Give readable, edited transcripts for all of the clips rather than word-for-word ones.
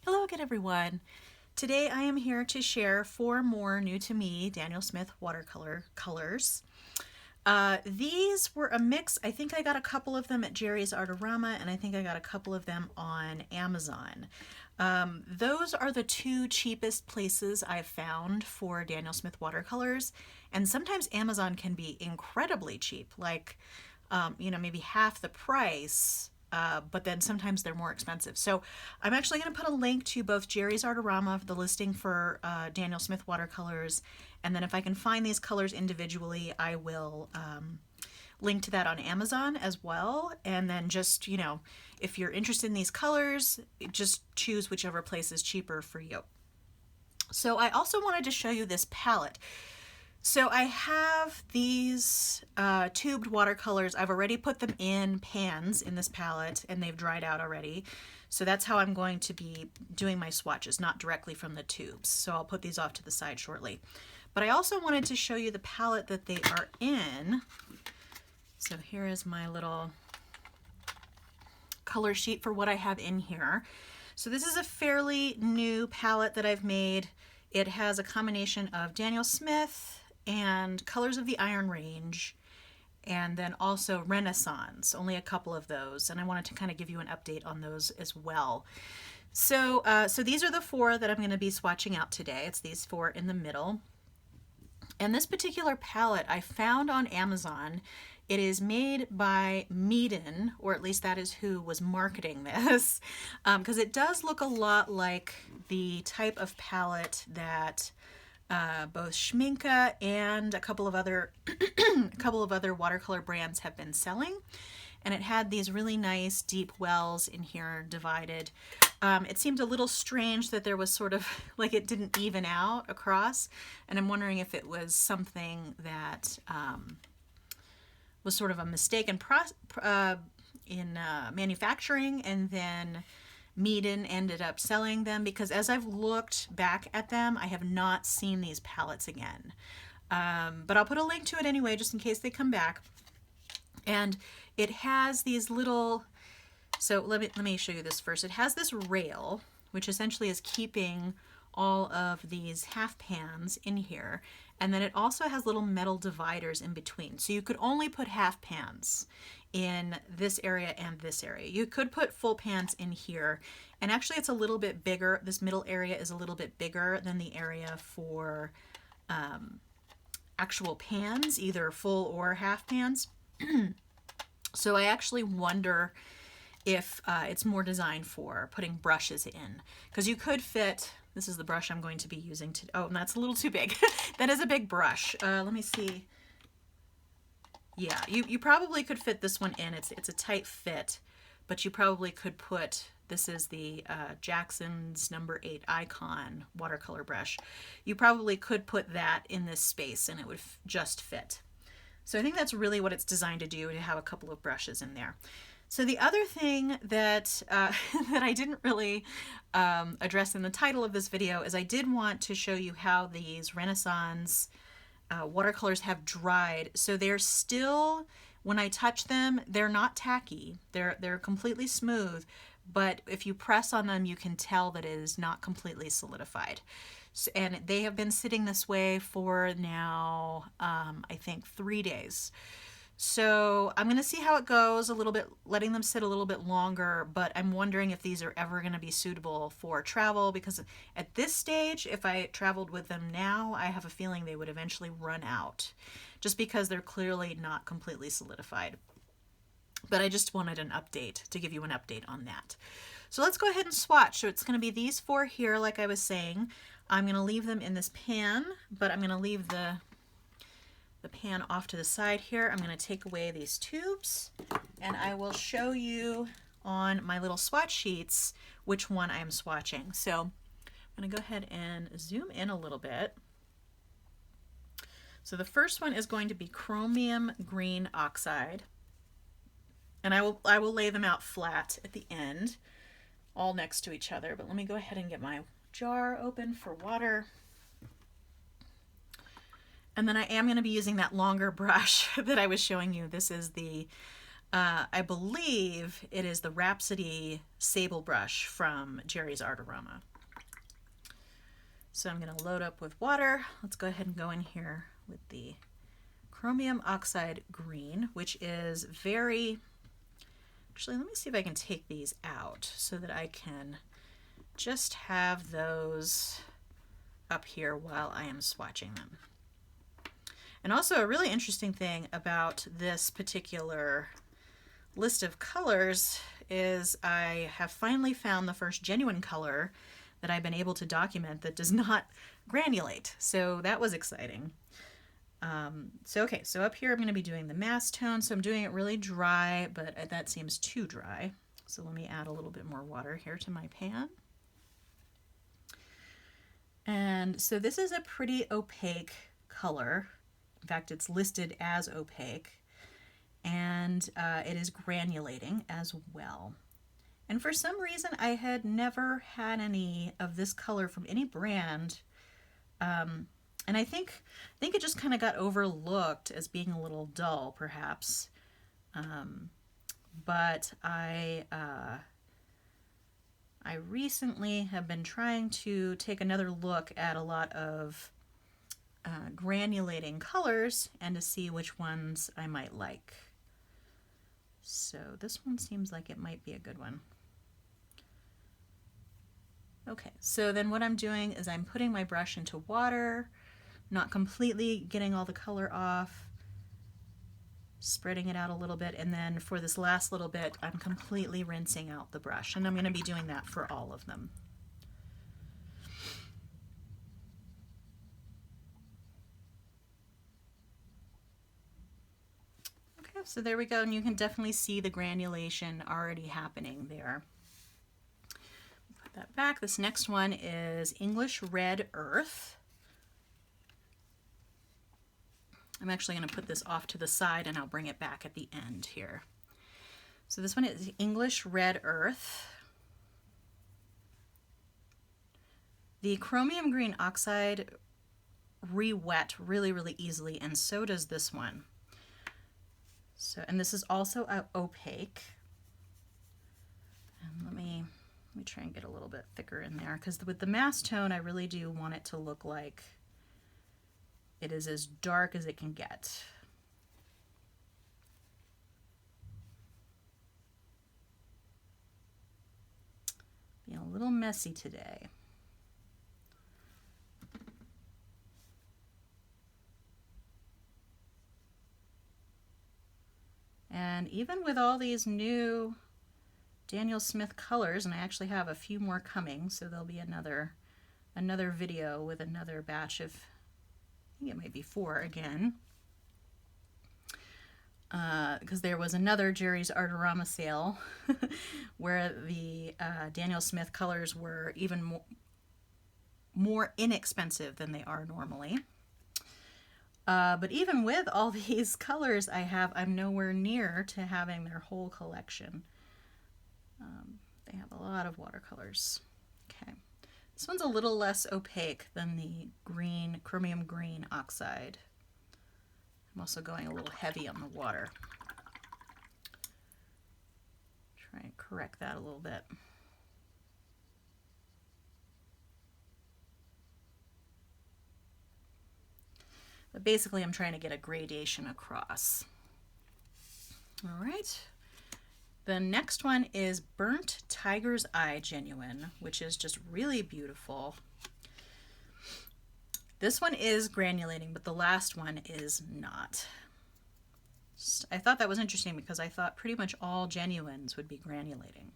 Hello again, everyone. Today I am here to share 4 more new to me Daniel Smith watercolor colors. These were a mix. I think I got a couple of them at Jerry's Artorama, and I think I got a couple of them on Amazon. Those are the 2 cheapest places I've found for Daniel Smith watercolors, and sometimes Amazon can be incredibly cheap, like maybe half the price. But then sometimes they're more expensive. So I'm actually going to put a link to both Jerry's Artorama, the listing for Daniel Smith watercolors, and then if I can find these colors individually, I will link to that on Amazon as well. And then just, if you're interested in these colors, just choose whichever place is cheaper for you. So I also wanted to show you this palette. So I have these tubed watercolors. I've already put them in pans in this palette and they've dried out already. So that's how I'm going to be doing my swatches, not directly from the tubes. So I'll put these off to the side shortly. But I also wanted to show you the palette that they are in. So here is my little color sheet for what I have in here. So this is a fairly new palette that I've made. It has a combination of Daniel Smith and Colors of the Iron range, and then also Renesans, only a couple of those, and I wanted to kind of give you an update on those as well. So these are the 4 that I'm going to be swatching out today. It's these 4 in the middle. And this particular palette I found on Amazon. It is made by Meeden, or at least that is who was marketing this, because it does look a lot like the type of palette that both Schminke and a couple of other watercolor brands have been selling. And it had these really nice deep wells in here divided. It seemed a little strange that there was sort of like it didn't even out across, and I'm wondering if it was something that was sort of a mistake in manufacturing, and then Meeden ended up selling them, because as I've looked back at them, I have not seen these palettes again. But I'll put a link to it anyway, just in case they come back. And it has these little, so let me show you this first. It has this rail, which essentially is keeping all of these half pans in here. And then it also has little metal dividers in between. So you could only put half pans in this area and this area. You could put full pans in here. And actually it's a little bit bigger. This middle area is a little bit bigger than the area for actual pans, either full or half pans. So I actually wonder if it's more designed for putting brushes in. Because you could fit, this is the brush I'm going to be using to, oh, and that's a little too big. That is a big brush. Let me see. Yeah, you probably could fit this one in. It's a tight fit, but you probably could put, this is the Jackson's number 8 Icon watercolor brush. You probably could put that in this space and it would just fit. So I think that's really what it's designed to do, to have a couple of brushes in there. So the other thing that that I didn't really address in the title of this video is I did want to show you how these Renesans watercolors have dried. So they're still, when I touch them, they're not tacky. They're completely smooth, but if you press on them, you can tell that it is not completely solidified. And they have been sitting this way for now, I think 3 days. So I'm going to see how it goes a little bit, letting them sit a little bit longer, but I'm wondering if these are ever going to be suitable for travel, because at this stage, if I traveled with them now, I have a feeling they would eventually run out, just because they're clearly not completely solidified. But I just wanted an update, to give you an update on that. So let's go ahead and swatch. So it's going to be these 4 here, like I was saying. I'm going to leave them in this pan, but I'm going to leave the pan off to the side here. I'm going to take away these tubes, and I will show you on my little swatch sheets which one I'm swatching. So I'm going to go ahead and zoom in a little bit. So the first one is going to be Chromium Green Oxide, and I will lay them out flat at the end, all next to each other. But let me go ahead and get my jar open for water. And then I am going to be using that longer brush that I was showing you. This is the I believe it is the Rhapsody Sable Brush from Jerry's Artarama. So I'm going to load up with water. Let's go ahead and go in here with the chromium oxide green, which is very... Actually, let me see if I can take these out so that I can just have those up here while I am swatching them. And also a really interesting thing about this particular list of colors is I have finally found the first genuine color that I've been able to document that does not granulate. So that was exciting. So up here I'm going to be doing the mass tone. So I'm doing it really dry, but that seems too dry. So let me add a little bit more water here to my pan. And so this is a pretty opaque color. In fact, it's listed as opaque, and it is granulating as well. And for some reason, I had never had any of this color from any brand. And I think it just kind of got overlooked as being a little dull, perhaps. But I recently have been trying to take another look at a lot of granulating colors and to see which ones I might like. So this one seems like it might be a good one. Okay, so then what I'm doing is I'm putting my brush into water, not completely getting all the color off, spreading it out a little bit, and then for this last little bit I'm completely rinsing out the brush, and I'm going to be doing that for all of them. Okay, so there we go, and you can definitely see the granulation already happening there. Put that back. This next one is English Red Earth. I'm actually going to put this off to the side and I'll bring it back at the end here. So this one is English Red Earth. The chromium green oxide re-wet really, really easily, and so does this one. So, and this is also opaque. And let me try and get a little bit thicker in there, because with the mass tone, I really do want it to look like it is as dark as it can get. Being a little messy today. And even with all these new Daniel Smith colors, and I actually have a few more coming, so there'll be another video with another batch of, I think it might be 4 again, because there was another Jerry's Artarama sale where the Daniel Smith colors were even more inexpensive than they are normally. But even with all these colors I'm nowhere near to having their whole collection. They have a lot of watercolors. Okay. This one's a little less opaque than the green, chromium green oxide. I'm also going a little heavy on the water. Try and correct that a little bit. But basically I'm trying to get a gradation across. All right. The next one is Burnt Tiger's Eye Genuine, which is just really beautiful. This one is granulating, but the last one is not. I thought that was interesting because I thought pretty much all genuines would be granulating.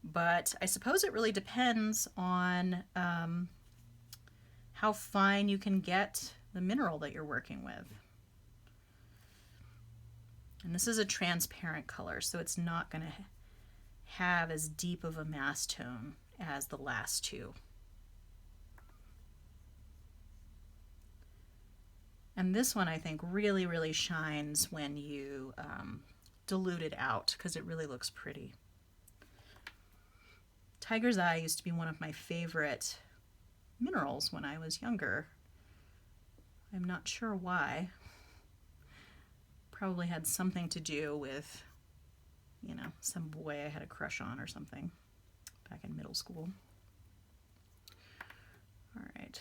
But I suppose it really depends on how fine you can get the mineral that you're working with. And this is a transparent color, so it's not going to have as deep of a mass tone as the last two. And this one I think really, really shines when you dilute it out, because it really looks pretty. Tiger's Eye used to be one of my favorite minerals when I was younger. I'm not sure why. Probably had something to do with you know, some boy I had a crush on or something back in middle school. All right.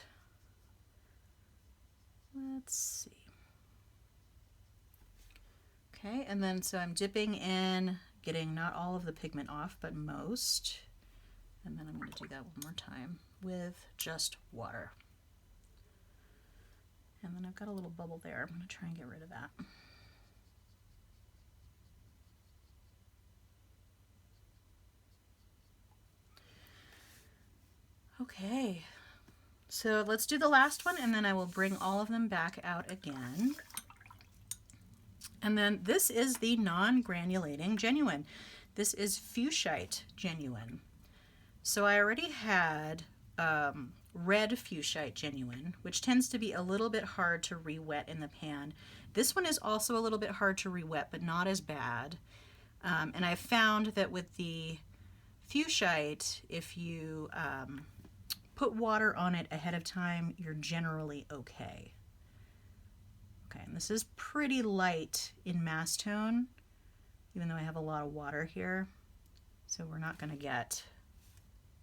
Let's see. Okay, and then so I'm dipping in, getting not all of the pigment off, but most. And then I'm going to do that one more time with just water. And then I've got a little bubble there. I'm going to try and get rid of that. Okay, so let's do the last one, and then I will bring all of them back out again. And then this is the non-granulating genuine. This is Fuchsite genuine. So I already had red Fuchsite genuine, which tends to be a little bit hard to re-wet in the pan. This one is also a little bit hard to re-wet, but not as bad. And I've found that with the Fuchsite, if you put water on it ahead of time, you're generally okay. Okay, and this is pretty light in mass tone, even though I have a lot of water here. So we're not going to get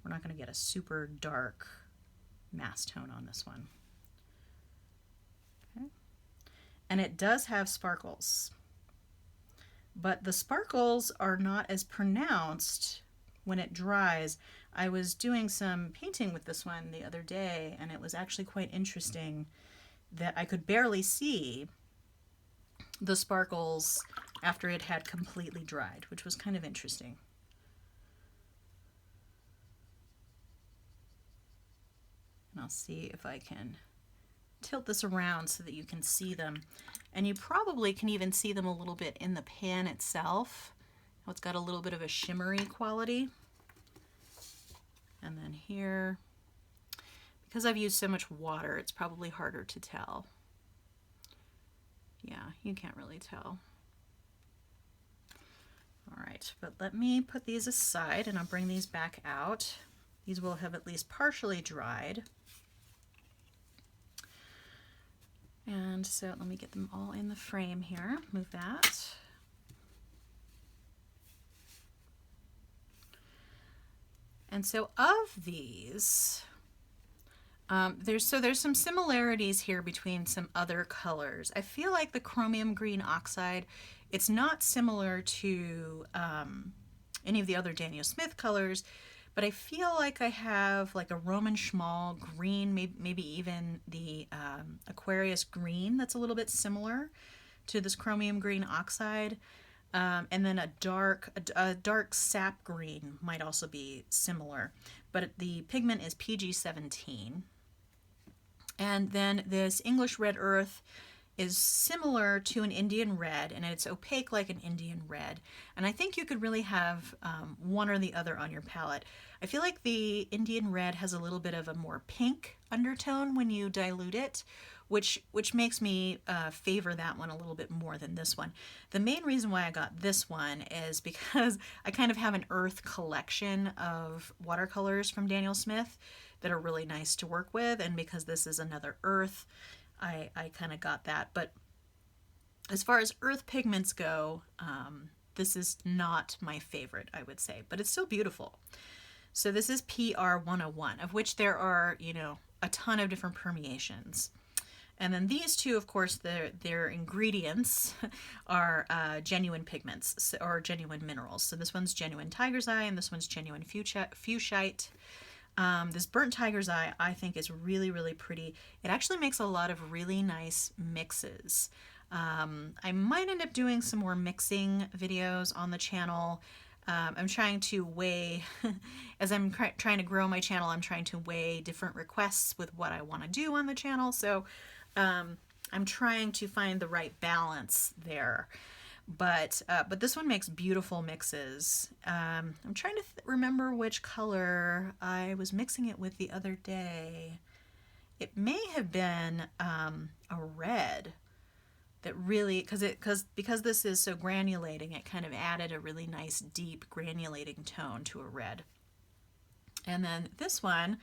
a super dark mass tone on this one. Okay. And it does have sparkles, but the sparkles are not as pronounced when it dries. I was doing some painting with this one the other day, and it was actually quite interesting that I could barely see the sparkles after it had completely dried, which was kind of interesting. And I'll see if I can tilt this around so that you can see them. And you probably can even see them a little bit in the pan itself. It's got a little bit of a shimmery quality. And then here, because I've used so much water, it's probably harder to tell. Yeah, you can't really tell. All right, but let me put these aside and I'll bring these back out. These will have at least partially dried. And so let me get them all in the frame here. Move that. And so of these, there's some similarities here between some other colors. I feel like the chromium green oxide, it's not similar to any of the other Daniel Smith colors, but I feel like I have like a Roman Schmal green, maybe even the Aquarius green that's a little bit similar to this chromium green oxide. And then a dark sap green might also be similar, but the pigment is PG17. And then this English red earth is similar to an Indian red, and it's opaque like an Indian red. And I think you could really have one or the other on your palette. I feel like the Indian red has a little bit of a more pink undertone when you dilute it, which makes me favor that one a little bit more than this one. The main reason why I got this one is because I kind of have an earth collection of watercolors from Daniel Smith that are really nice to work with, and because this is another earth, I kind of got that. But as far as earth pigments go, this is not my favorite, I would say, but it's still beautiful. So this is PR101, of which there are, you know, a ton of different permeations. And then these two, of course, their ingredients are genuine pigments or genuine minerals. So this one's genuine tiger's eye and this one's genuine fuchsite. This burnt tiger's eye I think is really, really pretty. It actually makes a lot of really nice mixes. I might end up doing some more mixing videos on the channel. I'm trying to weigh, as I'm trying to grow my channel, I'm trying to weigh different requests with what I want to do on the channel. So I'm trying to find the right balance there. But this one makes beautiful mixes. I'm trying to remember which color I was mixing it with the other day. It may have been a red that really, because this is so granulating, it kind of added a really nice deep granulating tone to a red. And then this one,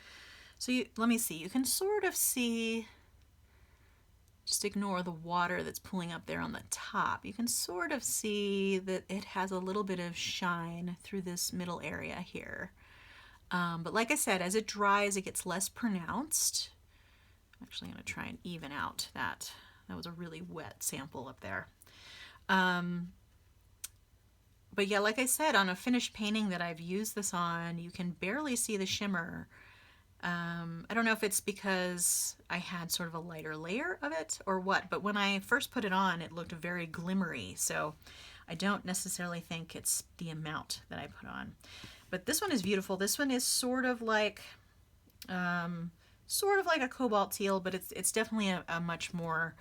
so let me see, you can sort of see just ignore the water that's pulling up there on the top. You can sort of see that it has a little bit of shine through this middle area here. But like I said, as it dries, it gets less pronounced. I'm actually going to try and even out that. That was a really wet sample up there. But yeah, like I said, on a finished painting that I've used this on, you can barely see the shimmer. I don't know if it's because I had sort of a lighter layer of it or what, but when I first put it on, it looked very glimmery. So I don't necessarily think it's the amount that I put on. But this one is beautiful. This one is sort of like a cobalt teal, but it's definitely a much more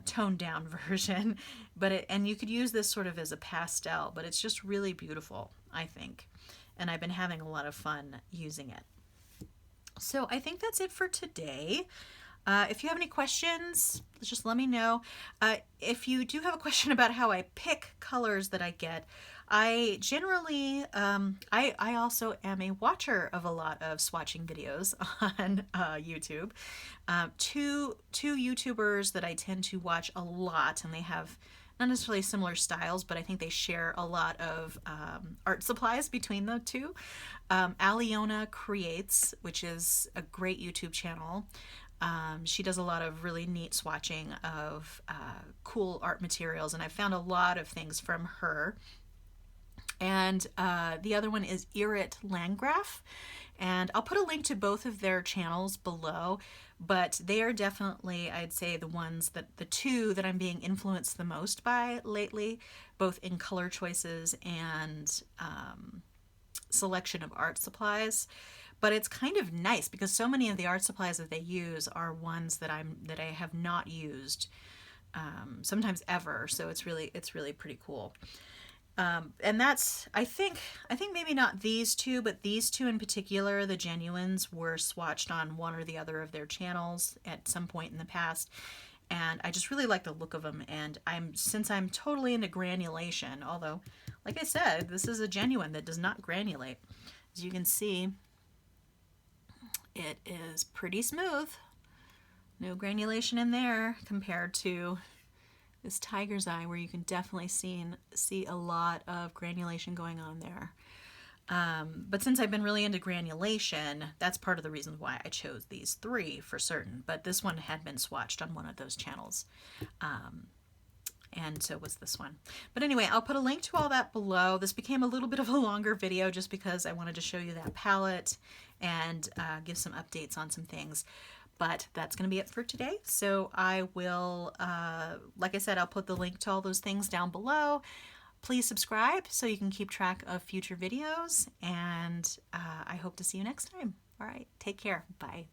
toned down version. And you could use this sort of as a pastel, but it's just really beautiful, I think. And I've been having a lot of fun using it. So I think that's it for today. If you have any questions, just let me know. If you do have a question about how I pick colors that I get, I generally, I also am a watcher of a lot of swatching videos on YouTube. Two YouTubers that I tend to watch a lot, and they have not necessarily similar styles, but I think they share a lot of art supplies between the two. Aliona Creates, which is a great YouTube channel. She does a lot of really neat swatching of cool art materials, and I found a lot of things from her. And the other one is Irit Landgraf, and I'll put a link to both of their channels below, but they are definitely, I'd say, the two that I'm being influenced the most by lately, both in color choices and selection of art supplies. But it's kind of nice because so many of the art supplies that they use are ones that I have not used sometimes ever, so it's really pretty cool. And that's, I think maybe not these two, but these two in particular, the Genuines, were swatched on one or the other of their channels at some point in the past. And I just really like the look of them. And since I'm totally into granulation, although, like I said, this is a Genuine that does not granulate. As you can see, it is pretty smooth. No granulation in there compared to this tiger's eye, where you can definitely see a lot of granulation going on there. But since I've been really into granulation, that's part of the reason why I chose these three for certain. But this one had been swatched on one of those channels. And so was this one. But anyway, I'll put a link to all that below. This became a little bit of a longer video just because I wanted to show you that palette and give some updates on some things. But that's going to be it for today. So I will, like I said, I'll put the link to all those things down below. Please subscribe so you can keep track of future videos. And I hope to see you next time. All right, take care. Bye.